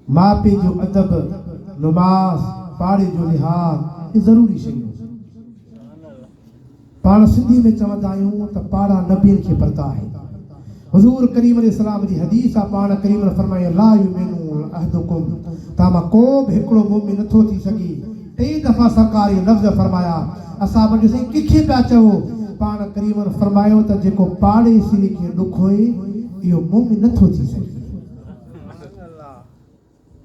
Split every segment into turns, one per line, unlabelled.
माँ पे जो अदब, नमाज, पाड़े जो लिहाज़, ये ज़रूरी शयूं। पाण सिंधी में चवंदा आहियूं त पाड़ा नबियनि खे पढ़ता है। हुज़ूर करीम अलैहिस्सलाम जी हदीस आहे, पाण करीम फरमायो ला युमिनु अहदुकुम, तव्हां को बि हिकिड़ो मुमिन नथो थी सघे। 3 दफ़ा सरकार इहे लफ़्ज़ फरमाया। असां वटि साईं कंहिंखे पिया चओ? पाण करीम फरमायो त जेको पाड़े सिरे खे ॾुख होए इहो मुमिन नथो थी सघे।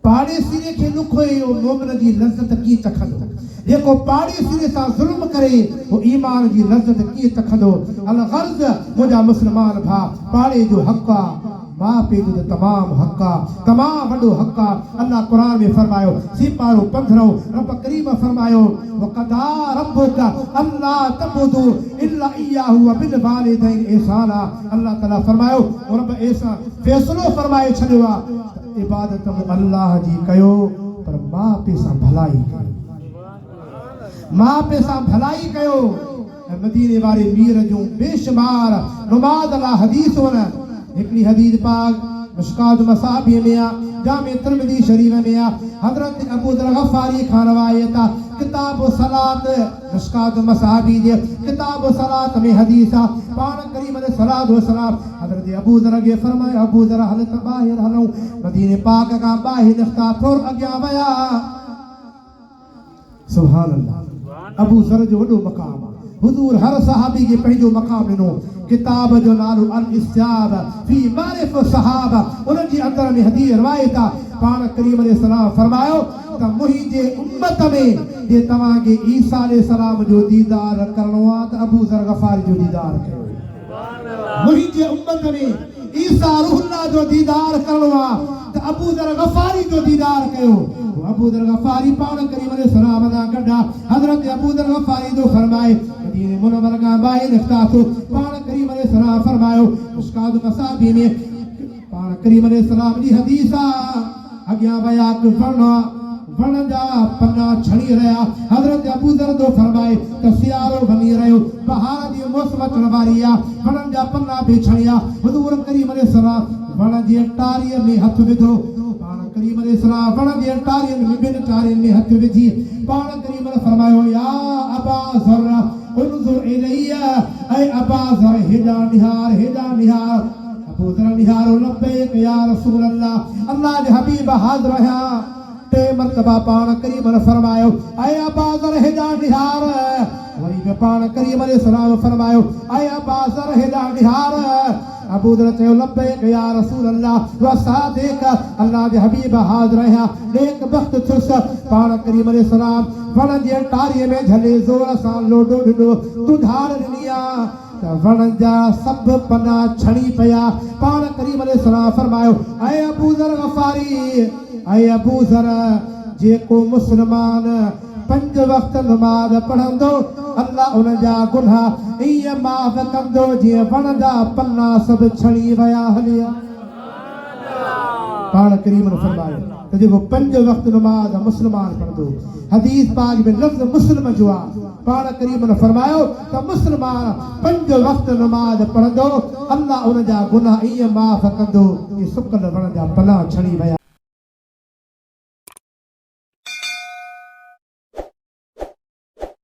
पाड़े सिरे खे ॾुख होए इहो मुमिन जी लज़्ज़त कीअं चखंदो? जेको पाड़े सिरे सां ज़ुल्म करे वो ईमान जी लज़्ज़त कीअं चखंदो? अल ग़र्ज़ मुंहिंजा मुस्लमान भाउ, पाड़े जो हक़ आहे, माँ पे जो तमाम हक़ आहे, तमाम वॾो हक़ आहे। अल्लाह क़ुरान में फरमायो, सिपारो 15 रब करीम फरमायो वक़दा रब्बुका अल्ला तबुदु इल्ला इय्याहु व बिल वालिदैन ihsana। अल्लाह ताला फरमायो रब ऐसा फ़ैसिलो फरमाए छॾियो आहे, इबादत अल्लाह जी कयो पर माँ पे सां भलाई कयो, माँ पे सां भलाई कयो। मदीने वारे मीर जूं बेशुमार नुमाद अला हदीस वन। हिकिड़ी हदीस पाक मिशकात मसाबी में आ, जामे तिरमिज़ी शरीफ में आ, हज़रत अबू ज़र गफ़ारी खां रवायत आ। किताब सलात मिशकात मसाबी जे किताब सलात में हदीस आ। पाण करीम अलैहिस्सलातु वस्सलाम हज़रत अबू ज़र खे फरमायो, अबू ज़र हल त ॿाहिरि हलूं। मदीने पाक खां ॿाहिरि निकिता, थोरो अॻियां विया। सुभान अल्लाह। अबू ज़र जो वॾो मक़ाम आहे। हुज़ूर हर सहाबी खे पंहिंजो मक़ाम ॾिनो। किताब जो नालो अल इस्तियाब फी मारिफ सहाबा, उन जी अंदर में हदीस रिवायत आहे। पाण करीम अलैहिस्सलाम फरमायो त मुंहिंजे उम्मत में जे तव्हांखे ईसा अलैहिस्सलाम जो दीदार करणो आहे त अबू ज़र गफ़ारी जो दीदार कयो। मुंहिंजे उम्मत में ईसा रूहुल्लाह जो दीदार करणो आहे त अबू ज़र गफ़ारी जो दीदार कयो। अबू ज़र गफ़ारी पाण करीम अलैहिस्सलाम सां गॾु हज़रत अबू ज़र गफ़ारी जो फरमाए मदीने मुनव्वर खां ॿाहिरि निकिता। पाण करीम अलैहिस्सलाम फरमायो मिशकात मसाबी में पाण करीम अलैहिस्सलाम जी हदीस आहे, अॻियां विया वण जा पन्ना छणी रहिया। हज़रत अबू ज़र जो फरमाए त सियारो वञी रहियो, बहार जी मौसम अचण वारी आहे, वणनि जा पन्ना बि छणिया। हुज़ूर करीम अलैहिस्सलाम वण जी टारीअ में हथ विधो। पाण करीम अलैहिस्सलाम वण जी टारीअ में ॿिनि टारियुनि में हथ विझी पाण करीम फरमायो या अबा ज़र उन्ज़ुर इलैया, ऐ अबा ज़र हेॾां निहार, हेॾां निहार। अबू ज़र निहारो, लब्बैक या रसूल अल्लाह, अल्लाह जे हबीब हाज़िर आहियां। 3 मरतबा पाण करीम फरमायो ऐ अबा ज़र हेॾां निहार। वरी बि पाण करीम अलैहिस्सलाम फरमायो ऐ अबा ज़र हेॾां निहार। अबू ज़र चयो लब्बैक या रसूल अल्लाह व सादिक, अल्लाह जे हबीब हाज़िर आहियां, नेक बख़्त थियुसि। पाण करीम अलैहिस्सलाम वण जी टारीअ में झले ज़ोर सां लोॾो ॾिनो, दुधार ॾिनी आहे त वण जा सभु पना छणी पिया। पाण करीम अलैहिस्सलाम फरमायो ऐ अबू ज़र गफ़ारी, ऐ अबू ज़र जेको मुस्लमान 5 वक़्त नमाज़ पढ़ंदो अल्लाह उन जा गुनाह ईअं माफ़ कंदो जीअं वण जा पन्ना सभु छणी विया हलिया। पाण करीम फरमायो त जेको 5 वक़्त नमाज़ मुस्लमान पढ़ंदो, हदीस पाक में लफ़्ज़ मुस्लिम जो आहे। पाण करीम फरमायो त मुस्लमान 5 वक़्त नमाज़ पढ़ंदो अल्लाह उन जा गुनाह ईअं माफ़ कंदो, इहे सुकल वण जा पन्ना छणी विया।